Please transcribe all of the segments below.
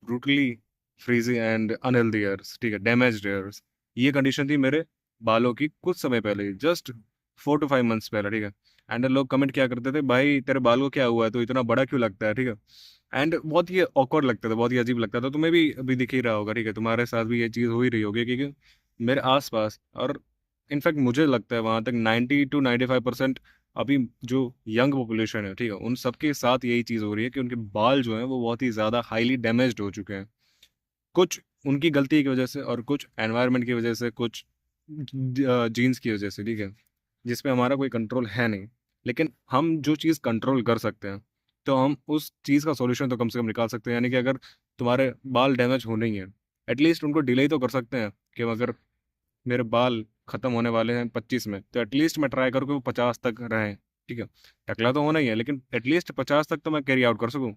Brutally frizzy and unhealthy hairs, ठीक है, damaged hairs. ये कंडीशन थी मेरे बालों की कुछ समय पहले, जस्ट 4 to 5 months पहले, ठीक है। एंड लोग कमेंट क्या करते थे, भाई तेरे बालों को क्या हुआ है, तो इतना बड़ा क्यों लगता है, ठीक है। एंड बहुत ही ऑकवर्ड लगता था, बहुत ही अजीब लगता था। तुम्हें भी अभी दिख ही रहा होगा, ठीक है, तुम्हारे साथ भी ये चीज़ हो ही रही होगी, क्योंकि मेरे आसपास और इनफैक्ट मुझे लगता है वहाँ तक 90 to 95% अभी जो यंग पॉपुलेशन है, ठीक है, उन सबके साथ यही चीज़ हो रही है कि उनके बाल जो हैं वो बहुत ही ज़्यादा हाईली डैमेज्ड हो चुके हैं। कुछ उनकी गलती की वजह से और कुछ एनवायरनमेंट की वजह से, कुछ जीन्स की वजह से, ठीक है, जिसपे हमारा कोई कंट्रोल है नहीं। लेकिन हम जो चीज़ कंट्रोल कर सकते हैं, तो हम उस चीज़ का सॉल्यूशन तो कम से कम निकाल सकते हैं। यानी कि अगर तुम्हारे बाल डैमेज होने ही हैं, एटलीस्ट उनको डिले तो कर सकते हैं कि अगर मेरे बाल खत्म होने वाले हैं 25 में, तो एटलीस्ट मैं ट्राई करूँ कि वो 50 तक रहें, ठीक है। टकला तो होना ही है, लेकिन एटलीस्ट 50 तक तो मैं कैरी आउट कर सकूँ।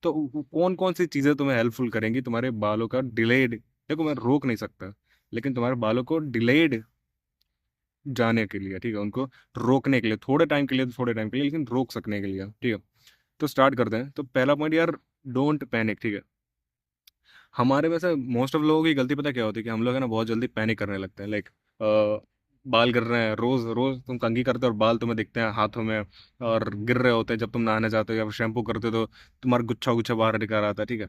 तो कौन कौन सी चीज़ें तुम्हें हेल्पफुल करेंगी तुम्हारे बालों का डिलेड, देखो मैं रोक नहीं सकता, लेकिन तुम्हारे बालों को डिलेड जाने के लिए, ठीक है, उनको रोकने के लिए, थोड़े टाइम के लिए, थोड़े टाइम के लिए, लेकिन रोक सकने के लिए, ठीक है। तो स्टार्ट करते हैं। तो पहला पॉइंट यार, डोंट पैनिक, ठीक है। हमारे में से मोस्ट ऑफ लोगों की गलती पता क्या होती है कि हम लोग है ना बहुत जल्दी पैनिक करने लगते हैं। लाइक बाल गिर रहे हैं, रोज रोज तुम कंघी करते हो और बाल तुम्हें दिखते हैं हाथों में और गिर रहे होते हैं, जब तुम नहाने जाते हो या फिर शैम्पू करते हो तो तुम्हारा गुच्छा गुच्छा बाहर निकल आता है, ठीक है।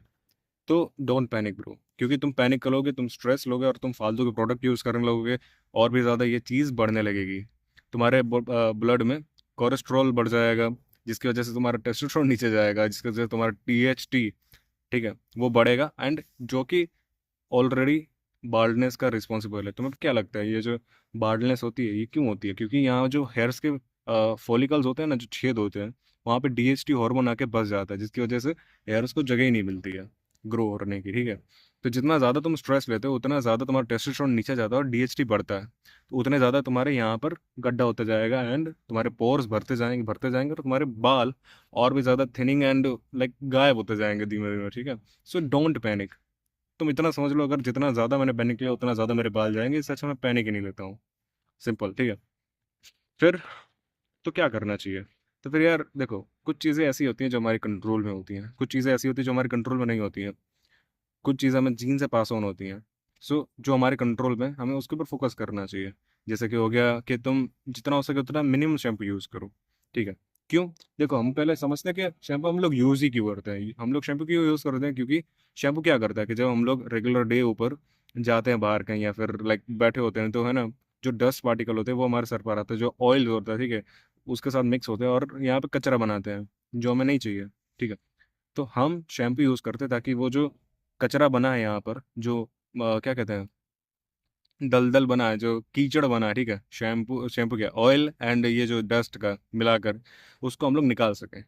तो डोंट पैनिक ब्रो, क्योंकि तुम पैनिक करोगे, तुम स्ट्रेस लोगे और तुम फालतू के प्रोडक्ट यूज़ करने लगोगे, और भी ज़्यादा ये चीज़ बढ़ने लगेगी। तुम्हारे ब्लड में कोलेस्ट्रॉल बढ़ जाएगा, जिसकी वजह से तुम्हारा टेस्टोस्टेरोन नीचे जाएगा, जिसकी वजह से तुम्हारा THT, ठीक है, वो बढ़ेगा। एंड जो कि ऑलरेडी बाल्डनेस का रिस्पॉन्सिबल है। तुम्हें क्या लगता है ये जो बाल्डनेस होती है ये क्यों होती है? क्योंकि यहाँ जो हेयर्स के फॉलिकल्स होते हैं ना, जो छेद होते हैं, वहाँ पे DHT हार्मोन आके बस जाता है, जिसकी वजह से हेयर्स को जगह ही नहीं मिलती है ग्रो करने की, ठीक है। तो जितना ज़्यादा तुम स्ट्रेस लेते हो उतना ज़्यादा तुम्हारा टेस्टोस्टेरोन नीचे जाता है और DHT बढ़ता है, तो उतने ज़्यादा तुम्हारे यहाँ पर गड्ढा होता जाएगा एंड तुम्हारे पोर्स भरते जाएंगे और तुम्हारे बाल और भी ज़्यादा थिनिंग एंड लाइक गायब होते जाएंगे धीमे धीमे, ठीक है। So don't panic. तुम इतना समझ लो, अगर जितना ज़्यादा मैंने पैनिक लिया उतना ज़्यादा मेरे बाल जाएंगे, इससे अच्छा मैं पैनिक ही नहीं लेता हूँ। सिंपल, ठीक है। फिर तो क्या करना चाहिए? तो फिर यार देखो, कुछ चीज़ें ऐसी होती हैं जो हमारे कंट्रोल में होती हैं, कुछ चीज़ें ऐसी होती हैं जो हमारे कंट्रोल में नहीं होती हैं, कुछ चीज़ें हमें जीन से पास ऑन होती हैं। सो जो हमारे कंट्रोल में, हमें उसके ऊपर फोकस करना चाहिए। जैसे कि हो गया कि तुम जितना हो सके उतना मिनिमम शैम्पू यूज़ करो, ठीक है। क्यों? देखो, हम पहले समझते हैं कि शैम्पू हम लोग यूज़ ही क्यों करते हैं। हम लोग शैम्पू क्यों यूज़ करते हैं? क्योंकि शैम्पू क्या करता है कि जब हम लोग रेगुलर डे ऊपर जाते हैं बाहर कहीं या फिर लाइक बैठे होते हैं, तो है ना, जो डस्ट पार्टिकल होते हैं वो हमारे सर पर आते हैं, जो ऑयल होता है, ठीक है, उसके साथ मिक्स होते हैं और यहाँ पे कचरा बनाते हैं जो हमें नहीं चाहिए, ठीक है। तो हम शैम्पू यूज़ करते हैं ताकि वो जो कचरा बना है यहाँ पर, जो क्या कहते हैं, दलदल बना है, जो कीचड़ बना है, ठीक है, शैम्पू शैम्पू क्या, ऑयल एंड ये जो डस्ट का मिलाकर उसको हम लोग निकाल सकें।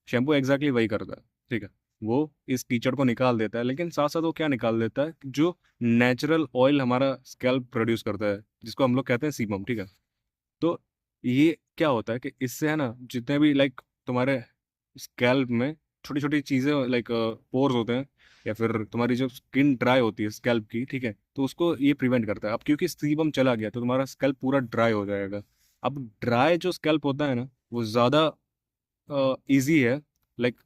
शैम्पू एग्जैक्टली वही करता है, ठीक है। वो इस कीचड़ को निकाल देता है, लेकिन साथ साथ वो क्या निकाल देता है, जो नेचुरल ऑयल हमारा स्कैल्प प्रोड्यूस करता है, जिसको हम लोग कहते हैं सीबम, ठीक है। तो ये क्या होता है कि इससे है ना, जितने भी लाइक तुम्हारे स्कैल्प में छोटी छोटी चीज़ें लाइक पोर्स होते हैं, या फिर तुम्हारी जो स्किन ड्राई होती है स्कैल्प की, ठीक है, तो उसको ये प्रिवेंट करता है। अब क्योंकि सीबम चला गया तो तुम्हारा स्कैल्प पूरा ड्राई हो जाएगा। अब ड्राई जो स्कैल्प होता है ना, वो ज़्यादा इजी है, लाइक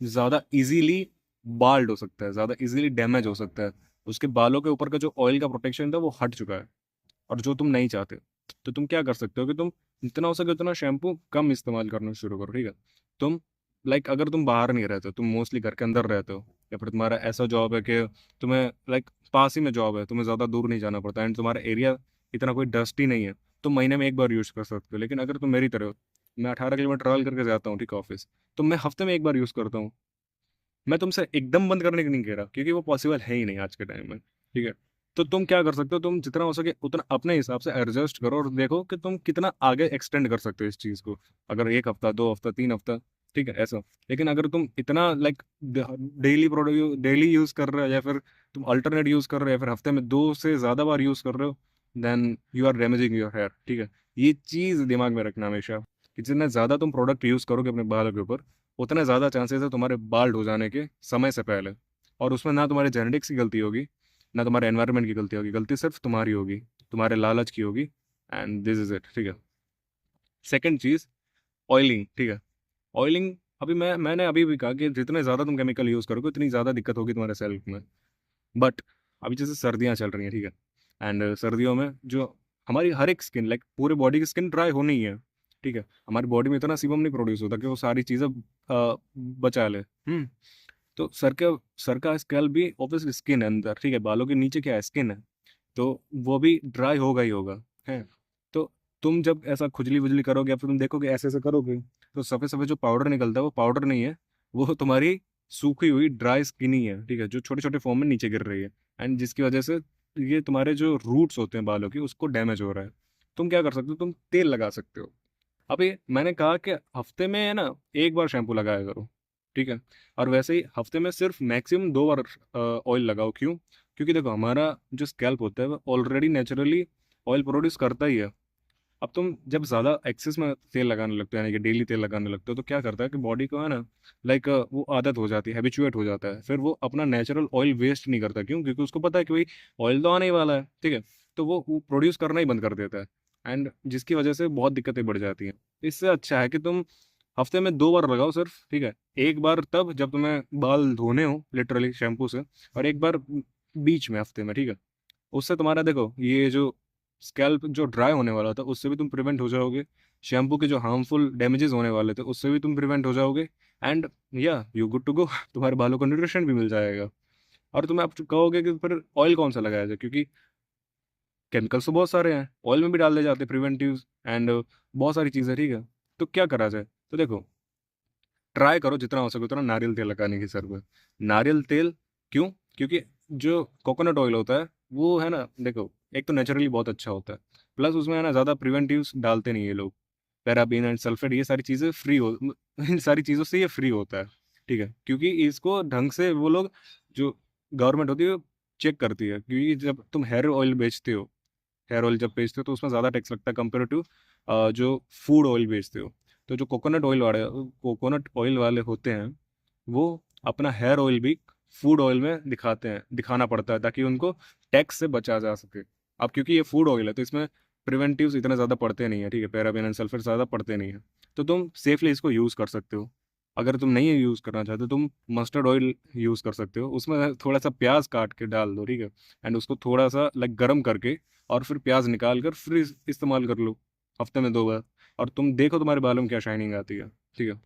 ज़्यादा इजीली बाल्ड हो सकता है, ज़्यादा इजीली डैमेज हो सकता है। उसके बालों के ऊपर का जो ऑयल का प्रोटेक्शन था वो हट चुका है, और जो तुम नहीं चाहते। तो तुम क्या कर सकते हो कि तुम जितना हो सके उतना शैम्पू कम इस्तेमाल करना शुरू करो, ठीक है। तुम लाइक अगर तुम बाहर नहीं रहते हो, तुम मोस्टली घर के अंदर रहते हो, या फिर तुम्हारा ऐसा जॉब है कि तुम्हें लाइक पास ही में जॉब है, तुम्हें ज़्यादा दूर नहीं जाना पड़ता एंड तुम्हारा एरिया इतना कोई डस्टी नहीं है, तो महीने में एक बार यूज़ कर सकते हो। लेकिन अगर तुम मेरी तरह हो, मैं 18 किलोमीटर ट्रैवल करके जाता हूँ, ठीक है, ऑफिस, तो मैं हफ्ते में एक बार यूज़ करता हूँ। मैं तुमसे एकदम बंद करने की नहीं कह रहा, क्योंकि वो पॉसिबल है ही नहीं आज के टाइम में, ठीक है। तो तुम क्या कर सकते हो, तुम जितना हो सके उतना अपने हिसाब से एडजस्ट करो और देखो कि तुम कितना आगे एक्सटेंड कर सकते हो इस चीज़ को। अगर 1 हफ्ता, 2 हफ्ता, 3 हफ्ता, ठीक है, ऐसा। लेकिन अगर तुम इतना like daily product daily use कर रहे हो, या फिर तुम अल्टरनेट यूज़ कर रहे हो, या फिर हफ्ते में 2 से ज़्यादा बार यूज़ कर रहे हो, then you are damaging your hair, ठीक है। ये चीज़ दिमाग में रखना हमेशा, कि जितना ज़्यादा तुम प्रोडक्ट यूज़ करोगे अपने बालों के ऊपर, उतने ज़्यादा चांसेस है तुम्हारे बाल्ड हो जाने के समय से पहले। और उसमें ना तुम्हारे जेनेटिक्स की गलती होगी, ना तुम्हारे एनवायरनमेंट की गलती होगी, गलती सिर्फ तुम्हारी होगी, तुम्हारे लालच की होगी। एंड दिस इज इट, ठीक है। सेकंड चीज़, ऑयलिंग, ठीक है। ऑयलिंग अभी मैंने अभी भी कहा कि जितने ज़्यादा तुम केमिकल यूज़ करोगे उतनी ज़्यादा दिक्कत होगी तुम्हारे सेल्फ में। बट अभी जैसे सर्दियाँ चल रही हैं, ठीक है, एंड सर्दियों में जो हमारी हर एक स्किन, लाइक पूरे बॉडी की स्किन ड्राई होनी ही है, ठीक है, हमारी बॉडी में इतना सीबम नहीं प्रोड्यूस होता कि वो सारी चीज़ें बचा ले। तो सर का स्कैल्प भी ऑब्वियसली स्किन है अंदर, ठीक है, बालों के नीचे क्या है, स्किन है, तो वो भी ड्राई होगा ही होगा, है। तो तुम जब ऐसा खुजली वुजली करोगे या फिर तुम देखोगे ऐसे ऐसे करोगे, तो सफ़ेद सफ़ेद जो पाउडर निकलता है वो पाउडर नहीं है, वो तुम्हारी सूखी हुई ड्राई स्किन ही है, ठीक है, जो छोटे छोटे फॉर्म में नीचे गिर रही है, एंड जिसकी वजह से ये तुम्हारे जो रूट्स होते हैं बालों की उसको डैमेज हो रहा है। तुम क्या कर सकते हो, तुम तेल लगा सकते हो। अभी मैंने कहा कि हफ्ते में है ना एक बार शैम्पू लगाया करो, ठीक है, और वैसे ही हफ्ते में सिर्फ मैक्सिमम 2 बार ऑयल लगाओ। क्यों? क्योंकि देखो हमारा जो स्कैल्प होता है वो ऑलरेडी नेचुरली ऑयल प्रोड्यूस करता ही है। अब तुम जब ज़्यादा एक्सेस में तेल लगाने लगते हो, यानी कि डेली तेल लगाने लगते हो, तो क्या करता है कि बॉडी को है ना, लाइक वो आदत हो जाती है, हैबिचुएट हो जाता है, फिर वो अपना नेचुरल ऑयल वेस्ट नहीं करता। क्यों? क्योंकि उसको पता है कि भाई ऑयल तो आने ही वाला है, ठीक है, तो वो प्रोड्यूस करना ही बंद कर देता है, एंड जिसकी वजह से बहुत दिक्कतें बढ़ जाती हैं। इससे अच्छा है कि तुम हफ्ते में 2 बार लगाओ सिर्फ, ठीक है, एक बार तब जब तुम्हें बाल धोने हो लिटरली शैम्पू से, और एक बार बीच में हफ्ते में, ठीक है। उससे तुम्हारा देखो ये जो स्कैल्प जो ड्राई होने वाला था उससे भी तुम प्रिवेंट हो जाओगे, शैम्पू के जो हार्मफुल डैमेजेस होने वाले थे उससे भी तुम प्रिवेंट हो जाओगे, एंड या यू गुड टू गो तुम्हारे बालों को न्यूट्रिशन भी मिल जाएगा। और तुम्हें आप कहोगे कि फिर ऑयल कौन सा लगाया जाए, क्योंकि केमिकल्स तो बहुत सारे हैं, ऑयल में भी डाल दे जाते हैं प्रिवेंटिव, एंड बहुत सारी चीज़ें, ठीक है। तो क्या करा जाए? तो देखो, ट्राई करो जितना हो सके उतना नारियल तेल लगाने की सर पे। नारियल तेल क्यों? क्योंकि जो कोकोनट ऑयल होता है वो है ना, देखो, एक तो नेचुरली बहुत अच्छा होता है, प्लस उसमें है ना ज़्यादा प्रिवेंटिव्स डालते नहीं ये लोग, पैराबीन एंड सल्फेट ये सारी चीज़ें फ्री हो इन सारी चीज़ों से ये फ्री होता है, ठीक है, क्योंकि इसको ढंग से वो लोग जो गवर्नमेंट होती है चेक करती है, क्योंकि जब तुम हेयर ऑयल बेचते हो, हेयर ऑयल जब बेचते हो तो उसमें ज़्यादा टैक्स लगता है कंपेयर टू जो फूड ऑयल बेचते हो। तो जो कोकोनट ऑयल वाले होते हैं वो अपना हेयर ऑयल भी फूड ऑयल में दिखाना पड़ता है ताकि उनको टैक्स से बचा जा सके। अब क्योंकि ये फूड ऑयल है तो इसमें प्रिवेंटिव्स इतने ज़्यादा पड़ते नहीं है, ठीक है, पैराबेन एंड सल्फर ज़्यादा पड़ते नहीं है, तो तुम सेफली इसको यूज़ कर सकते हो। अगर तुम नहीं यूज़ करना चाहते तुम मस्टर्ड ऑयल यूज़ कर सकते हो, उसमें थोड़ा सा प्याज काट के डाल दो, ठीक है, एंड उसको थोड़ा सा लाइक गर्म करके और फिर प्याज निकाल कर फिर इस्तेमाल कर लो हफ्ते में 2 बार, और तुम देखो तुम्हारे बालों में क्या शाइनिंग आती है, ठीक है।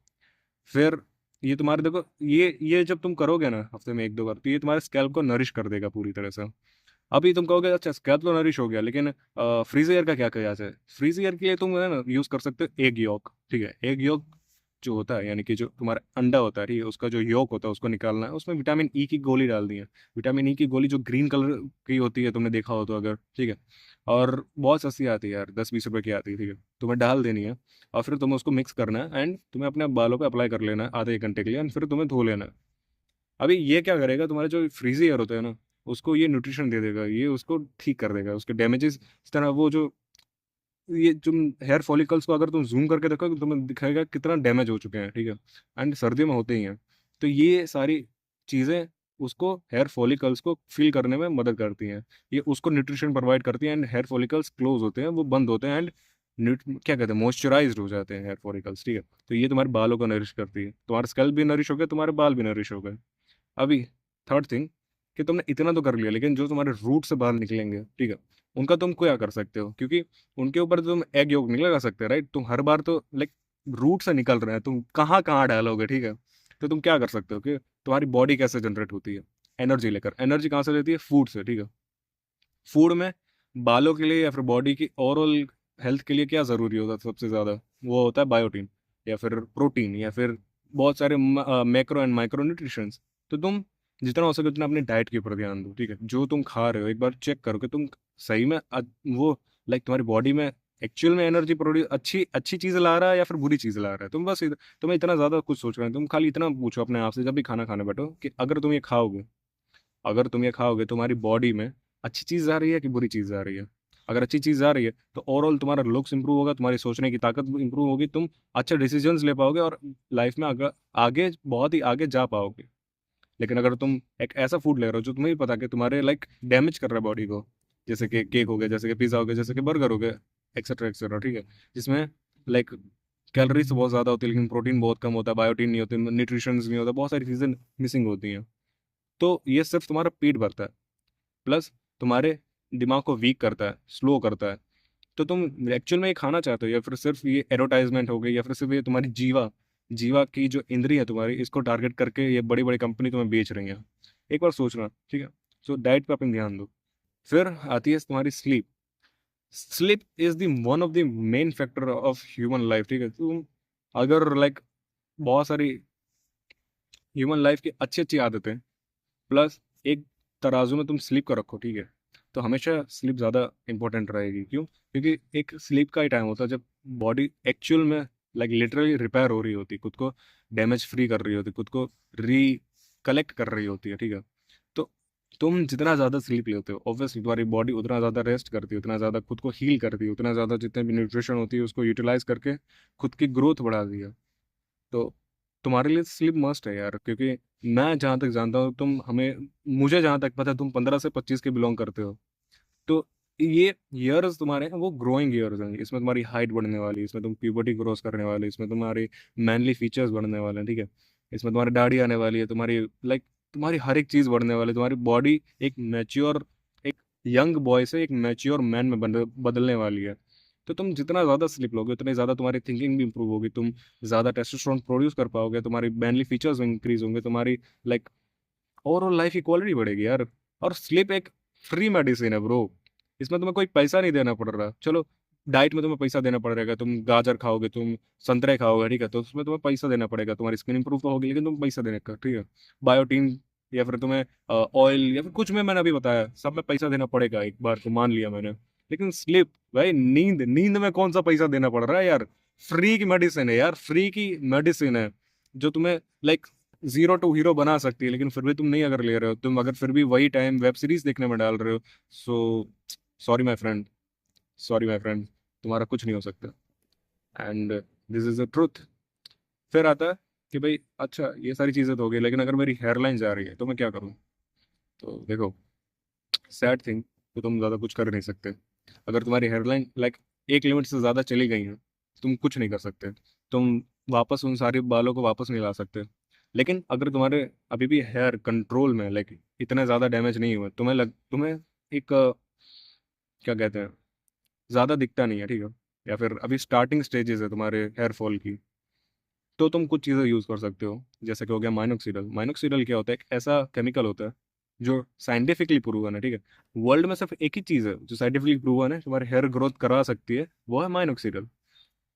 फिर ये तुम्हारे देखो ये जब तुम करोगे ना हफ्ते में 1-2 बार तो ये तुम्हारे स्कैल्प को नरिश कर देगा पूरी तरह से। अभी तुम कहोगे अच्छा स्कैल्प तो नरिश हो गया, लेकिन फ्रीज एयर का क्या किया जाए? फ्रीज एयर के लिए तुम है ना यूज़ कर सकते हो एग योक, ठीक है, एग योक जो होता है यानी कि जो तुम्हारा अंडा होता है, ठीक है, उसका जो योक होता है उसको निकालना है, उसमें विटामिन ई की गोली डाल दी है, विटामिन ई की गोली जो ग्रीन कलर की होती है, तुमने देखा हो तो अगर, ठीक है, और बहुत सस्ती आती है यार, 10-20 रुपए की आती है, ठीक है, तुम्हें डाल देनी है, और फिर तुम्हें उसको मिक्स करना है एंड तुम्हें अपने बालों पे अप्लाई कर लेना है आधे 1 घंटे के लिए, एंड फिर तुम्हें धो लेना है। अभी ये क्या करेगा, तुम्हारे जो फ्रीजी एयर होता है ना उसको ये न्यूट्रिशन दे देगा, ये उसको ठीक कर देगा उसके डैमेजेस। इस तरह वो जो ये तुम हेयर फॉलिकल्स को अगर तुम जूम करके देखोगे तो तुम्हें दिखाएगा कितना डैमेज हो चुके हैं, ठीक है, एंड सर्दियों में होते ही हैं। तो ये सारी चीज़ें उसको हेयर फॉलिकल्स को फिल करने में मदद करती हैं, ये उसको न्यूट्रिशन प्रोवाइड करती हैं, एंड हेयर फॉलिकल्स क्लोज होते हैं, वो बंद होते हैं, एंड क्या कहते हैं, मॉइस्चराइज्ड हो जाते हैं हेयर फॉलिकल्स, ठीक है। तो ये तुम्हारे बालों को नरिश करती है, तुम्हारा स्कैल्प भी नरिश हो गया, तुम्हारे बाल भी नरिश हो गए। अभी थर्ड थिंग कि तुमने इतना तो कर लिया, लेकिन जो तुम्हारे रूट से बाहर निकलेंगे, ठीक है, उनका तुम क्या कर सकते हो, क्योंकि उनके ऊपर तो तुम एग योग नहीं लगा सकते, राइट? तुम हर बार तो लाइक रूट से निकल रहे हैं, तुम कहाँ कहाँ डालोगे, ठीक है। तो तुम क्या कर सकते हो कि तुम्हारी बॉडी कैसे जनरेट होती है एनर्जी लेकर, एनर्जी कहाँ से लेती है? फूड से, ठीक है। फूड में बालों के लिए या फिर बॉडी की ओवरऑल हेल्थ के लिए क्या ज़रूरी होता है सबसे ज़्यादा? वो होता है बायोटीन, या फिर प्रोटीन, या फिर बहुत सारे मैक्रो एंड माइक्रो न्यूट्रिशंस। तो तुम जितना हो सके उतना अपनी डाइट के ऊपर ध्यान दो, ठीक है, जो तुम खा रहे हो एक बार चेक करो कि तुम सही में वो लाइक तुम्हारी बॉडी में एक्चुअल में एनर्जी प्रोड्यूस अच्छी अच्छी चीज़ ला रहा है या फिर बुरी चीज़ ला रहा है। तुम बस तुम्हें इतना ज़्यादा कुछ सोच रहे हो, तुम खाली इतना पूछो अपने आप से जब भी खाना खाने बैठो कि अगर तुम ये खाओगे तुम्हारी बॉडी में अच्छी चीज़ आ रही है कि बुरी चीज़ आ रही है? अगर अच्छी चीज़ आ रही है तो ओवरऑल तुम्हारा लुक्स इंप्रूव होगा, तुम्हारी सोचने की ताकत इंप्रूव होगी, तुम अच्छे डिसीजंस ले पाओगे और लाइफ में आगे आगे बहुत ही आगे जा पाओगे। लेकिन अगर तुम एक ऐसा फूड ले रहे हो जो तुम्हें भी पता कि तुम्हारे लाइक डैमेज कर रहा है बॉडी को, जैसे कि केक हो गया, जैसे कि पिज़्ज़ा हो गया, जैसे कि बर्गर हो गया, एक्सेट्रा एक्सेट्रा, ठीक है, जिसमें लाइक कैलोरीज तो बहुत ज़्यादा होती है लेकिन प्रोटीन बहुत कम होता है, बायोटीन नहीं होती, न्यूट्रिशन नहीं होता, बहुत सारी चीज़ें मिसिंग होती हैं। तो ये सिर्फ तुम्हारा पेट भरता है, प्लस तुम्हारे दिमाग को वीक करता है, स्लो करता है। तो तुम एक्चुअल में ये खाना चाहते हो, या फिर सिर्फ ये एडवर्टाइजमेंट हो गई, या फिर सिर्फ ये तुम्हारी जीवा जीवा की जो इंद्री है तुम्हारी, इसको टारगेट करके ये बड़ी बड़ी कंपनी तुम्हें बेच रही है। एक बार सोचना, ठीक है। सो डाइट पे अपनी ध्यान दो। फिर आती है तुम्हारी sleep. Sleep is the one of the main factor of human life, ठीक है। तुम अगर लाइक बहुत सारी ह्यूमन लाइफ की अच्छी अच्छी आदतें प्लस एक तराजू में तुम स्लीप का रखो, ठीक है, तो हमेशा स्लीप ज़्यादा इंपॉर्टेंट रहेगी। क्यों? क्योंकि एक स्लीप का ही टाइम होता है जब बॉडी एक्चुअल में लाइक लिटरली रिपेयर हो रही होती, खुद को डैमेज फ्री कर रही होती, खुद को कलेक्ट कर रही होती है, ठीक है। तो तुम जितना ज़्यादा स्लीप लेते हो ऑब्वियसली तुम्हारी बॉडी उतना ज़्यादा रेस्ट करती है, उतना ज़्यादा खुद को हील करती है, उतना ज़्यादा जितने भी न्यूट्रिशन होती है उसको यूटिलाइज करके खुद की ग्रोथ बढ़ा दी है। तो तुम्हारे लिए स्लीप मस्ट है यार, क्योंकि मैं जहाँ तक जानता हूँ तुम हमें मुझे जहाँ तक पता है तुम 15 से 25 के बिलोंग करते हो। तो ये ईयर्स तुम्हारे हैं वो ग्रोइंग ईयर्स हैं, इसमें तुम्हारी हाइट बढ़ने वाली है, इसमें तुम प्यूबर्टी क्रॉस करने वाले, इसमें तुम्हारी मैनली फीचर्स बढ़ने वाले हैं, ठीक है। इसमें तुम्हारी दाढ़ी आने वाली है, तुम्हारी लाइक तुम्हारी हर एक चीज़ बढ़ने वाली है, तुम्हारी बॉडी एक मैच्योर, एक यंग बॉय से एक मैच्योर मैन में बदलने वाली है। तो तुम जितना ज़्यादा स्लीप लोगे उतने ज़्यादा तुम्हारी थिंकिंग भी इंप्रूव होगी, तुम ज़्यादा टेस्टोस्टेरोन प्रोड्यूस कर पाओगे, तुम्हारी मैनली फीचर्स इंक्रीज होंगे, तुम्हारी लाइक ओवरऑल लाइफ की क्वालिटी बढ़ेगी यार। और स्लीप एक फ्री मेडिसिन है ब्रो, इसमें तुम्हें कोई पैसा नहीं देना पड़ रहा। चलो डाइट में तुम्हें पैसा देना पड़ेगा, तुम गाजर खाओगे, तुम संतरे खाओगे, ठीक है, तो उसमें तुम्हें पैसा देना पड़ेगा, तुम्हारी स्किन इंप्रूव तो होगी लेकिन तुम पैसा देने का, ठीक है। बायोटीन या फिर तुम्हें ऑयल या फिर कुछ में मैंने अभी बताया सब में पैसा देना पड़ेगा, एक बार तो मान लिया मैंने। लेकिन स्लीप भाई, नींद नींद में कौन सा पैसा देना पड़ रहा है यार। फ्री की मेडिसिन है यार, फ्री की मेडिसिन है जो तुम्हें लाइक जीरो टू हीरो बना सकती है। लेकिन फिर भी तुम नहीं अगर ले रहे हो, तुम अगर फिर भी वही टाइम वेब सीरीज देखने में डाल रहे हो, so sorry my friend, sorry my friend, तुम्हारा कुछ नहीं हो सकता। And this is the truth. फिर आता है कि भाई अच्छा ये सारी चीज़ें तो हो गई, लेकिन अगर मेरी हेयरलाइन जा रही है तो मैं क्या करूँ? तो देखो, सैड थिंग, तो तुम ज़्यादा कुछ कर नहीं सकते। अगर तुम्हारी हेयरलाइन लाइक एक लिमिट से ज़्यादा चली गई है, तुम कुछ नहीं कर सकते। तुम वापस उन सारे बालों को वापस नहीं ला सकते। लेकिन अगर तुम्हारे अभी भी हेयर कंट्रोल में लाइक इतने ज़्यादा डैमेज नहीं हुए, तुम्हें एक क्या कहते हैं, ज़्यादा दिखता नहीं है, ठीक है, या फिर अभी स्टार्टिंग स्टेजेस है तुम्हारे हेयर फॉल की, तो तुम कुछ चीज़ें यूज़ कर सकते हो। जैसे कि हो गया माइनोक्सिडल। माइनोक्सिडल क्या होता है? एक ऐसा केमिकल होता है जो साइंटिफिकली प्रूवन है, ठीक है। वर्ल्ड में सिर्फ एक ही चीज़ है जो साइंटिफिकली प्रूवन है तुम्हारे हेयर ग्रोथ करा सकती है, वो है माइनोक्सिडल।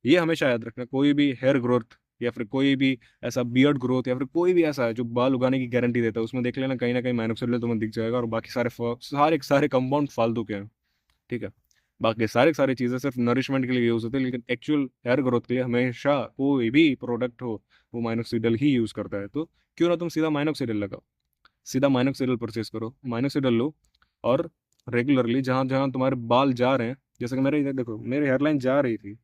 ये हमेशा याद रखना, कोई भी हेयर ग्रोथ या फिर कोई भी ऐसा बियर्ड ग्रोथ या फिर कोई भी ऐसा है जो बाल उगाने की गारंटी देता है, उसमें देख लेना कहीं ना कहीं माइनोक्सिडल तुम्हें दिख जाएगा, और बाकी सारे सारे सारे कंपाउंड फालतू के हैं, ठीक है। बाकी सारी सारी चीज़ें सिर्फ नरिशमेंट के लिए यूज़ होती है, लेकिन एक्चुअल हेयर ग्रोथ के लिए हमेशा कोई भी प्रोडक्ट हो वो माइनोक्सिडल ही यूज़ करता है। तो क्यों ना तुम सीधा माइनोक्सिडल लगाओ, सीधा माइनोक्सिडल परचेज करो, माइनोक्सिडल लो, और रेगुलरली जहाँ जहाँ तुम्हारे बाल जा रहे हैं, जैसे कि मेरे इधर देखो, मेरे हेयरलाइन जा रही थी,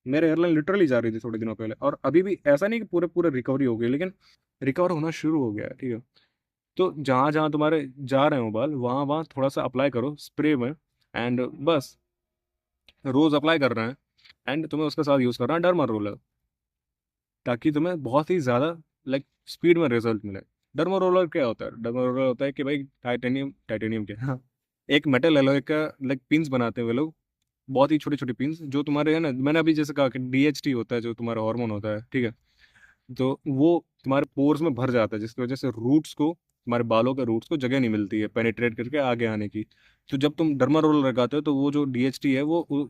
मेरे एयरलाइन लिटरली जा रही थी थोड़े दिनों पहले, और अभी भी ऐसा नहीं कि पूरे पूरे रिकवरी हो गई, लेकिन रिकवर होना शुरू हो गया है, ठीक है। तो जहाँ जहाँ तुम्हारे जा रहे हो बाल, वहाँ वहाँ थोड़ा सा अप्लाई करो स्प्रे में, एंड बस रोज अप्लाई कर रहे हैं, एंड तुम्हें उसके साथ यूज़ करना है डर्मा रोलर, ताकि तुम्हें बहुत ही ज़्यादा लाइक स्पीड में रिजल्ट मिले। डर्मा रोलर क्या होता है? डर्मा रोलर होता है कि भाई टाइटेनियम, टाइटेनियम क्या हाँ, एक मेटल एलॉय का लाइक पिंस बनाते हैं वो लोग, बहुत ही छोटे छोटे पिंस जो तुम्हारे है ना, मैंने अभी जैसे कहा कि डीएचटी होता है जो तुम्हारा हार्मोन होता है, ठीक है, तो वो तुम्हारे पोर्स में भर जाता है, जिसकी वजह से रूट्स को, तुम्हारे बालों के रूट्स को जगह नहीं मिलती है पेनिट्रेट करके आगे आने की। तो जब तुम डर्मा रोलर लगाते हो तो वो जो डीएचटी है वो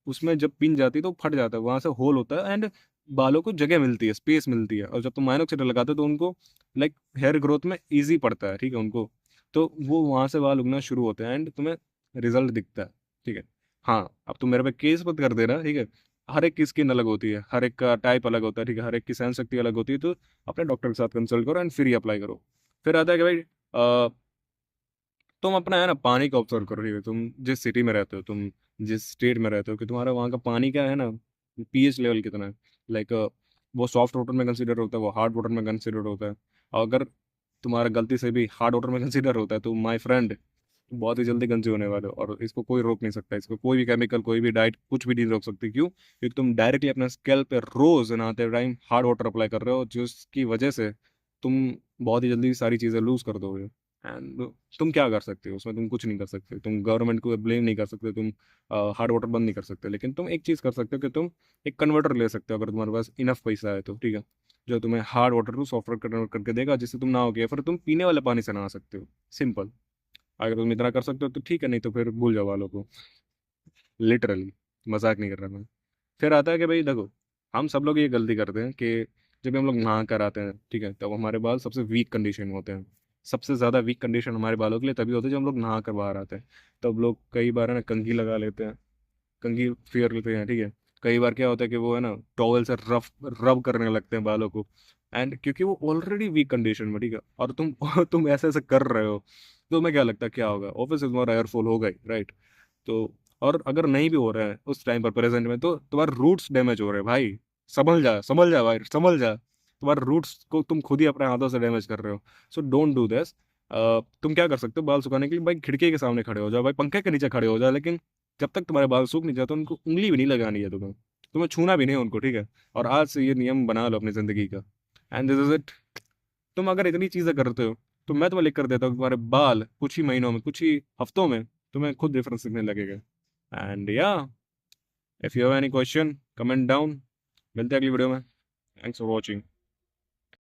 उसमें जब पिन जाती है तो फट जाता है, वहां से होल होता है, एंड बालों को जगह मिलती है, स्पेस मिलती है। और जब तुम माइनोक्सिडल लगाते हो तो उनको लाइक हेयर ग्रोथ में इजी पड़ता है, ठीक है, उनको, तो वो वहां से बाल उगना शुरू होते हैं एंड तुम्हें रिजल्ट दिखता है, ठीक है। हाँ, अब तुम मेरे पे केस मत कर देना, ठीक है। हर एक की स्किन अलग होती है, हर एक का टाइप अलग होता है, ठीक है, हर एक की सहन शक्ति अलग होती है, तो अपने डॉक्टर के साथ कंसल्ट करो एंड फिर ही अप्लाई करो। फिर आता है कि भाई तुम अपना है ना पानी का ऑब्जर्व करो, ठीक है, तुम जिस सिटी में रहते हो, तुम जिस स्टेट में रहते हो, कि तुम्हारा वहाँ का पानी क्या है ना, पीएच लेवल कितना है, लाइक वो सॉफ्ट वाटर में कंसिडर होता है, वो हार्ड वाटर में कंसिडर होता है। और अगर तुम्हारा गलती से भी हार्ड वाटर में कंसिडर होता है तो माय फ्रेंड तुम बहुत ही जल्दी गंजे होने वाले हो, और इसको कोई रोक नहीं सकता, इसको कोई भी केमिकल, कोई भी डाइट, कुछ भी नहीं रोक सकती। क्यों? क्योंकि तुम डायरेक्टली अपने स्कैल्प पे रोज नहाते टाइम हार्ड वाटर अप्लाई कर रहे हो, जिसकी वजह से तुम बहुत ही जल्दी सारी चीज़ें लूज कर दोगे। एंड तुम क्या कर सकते हो उसमें? तुम कुछ नहीं कर सकते, तुम गवर्नमेंट को ब्लेम नहीं कर सकते, तुम हार्ड वाटर बंद नहीं कर सकते, लेकिन तुम एक चीज़ कर सकते हो कि तुम एक कन्वर्टर ले सकते हो, अगर तुम्हारे पास इनफ पैसा है तो, ठीक है, जो तुम्हें हार्ड वाटर को सॉफ्ट वाटर कन्वर्ट करके देगा, जिससे तुम नहाओगे, फिर तुम पीने वाले पानी से नहा सकते हो। सिंपल। अगर तुम इतना कर सकते हो तो ठीक है, नहीं तो फिर भूल जाओ वालों को। लिटरली, मजाक नहीं कर रहा मैं। फिर आता है कि भाई देखो, हम सब लोग ये गलती करते हैं कि जब भी हम लोग नहा कर आते हैं, ठीक है, तब हमारे बाल सबसे वीक कंडीशन में होते हैं। सबसे ज़्यादा वीक कंडीशन हमारे बालों के लिए तभी होती है जब हम लोग नहा कर बाहर आते हैं। तब लोग कई बार है ना कंघी लगा लेते हैं, कंघी फेर लेते हैं, ठीक है। कई बार क्या होता है कि वो है ना टॉवल से रफ रब करने लगते हैं बालों को, एंड क्योंकि वो ऑलरेडी वीक कंडीशन में, ठीक है, और तुम तुम ऐसे ऐसे कर रहे हो, तो तुम्हें क्या लगता है क्या होगा? ऑब्वियसली तुम्हारा एयरफॉल होगा ही, राइट? तो और अगर नहीं भी हो रहा है उस टाइम पर प्रेजेंट में, तो तुम्हारे रूट्स डैमेज हो रहे हैं भाई। संभल जा भाई, संभल जा, तुम्हारे रूट्स को तुम खुद ही अपने हाथों से डैमेज कर रहे हो। So don't do this. तुम क्या कर सकते हो बाल सुखाने के लिए? भाई खिड़की के सामने खड़े हो जाओ, भाई पंखे के नीचे खड़े हो जाओ, लेकिन जब तक तुम्हारे बाल सूख नहीं जाते उनको उंगली भी नहीं लगानी है तुम्हें, तुम्हें छूना भी नहीं है उनको, ठीक है। और आज से ये नियम बना लो अपनी जिंदगी का, एंड दिस इज इट। तुम अगर इतनी चीजें करते हो तो मैं तुम्हें लिख कर देता हूँ, तुम्हारे बाल कुछ ही महीनों में, कुछ ही हफ्तों में तुम्हें खुद डिफरेंस दिखने लगेगा। एंड या, if you have any question, comment down. मिलते हैं अगली वीडियो में। Thanks for watching.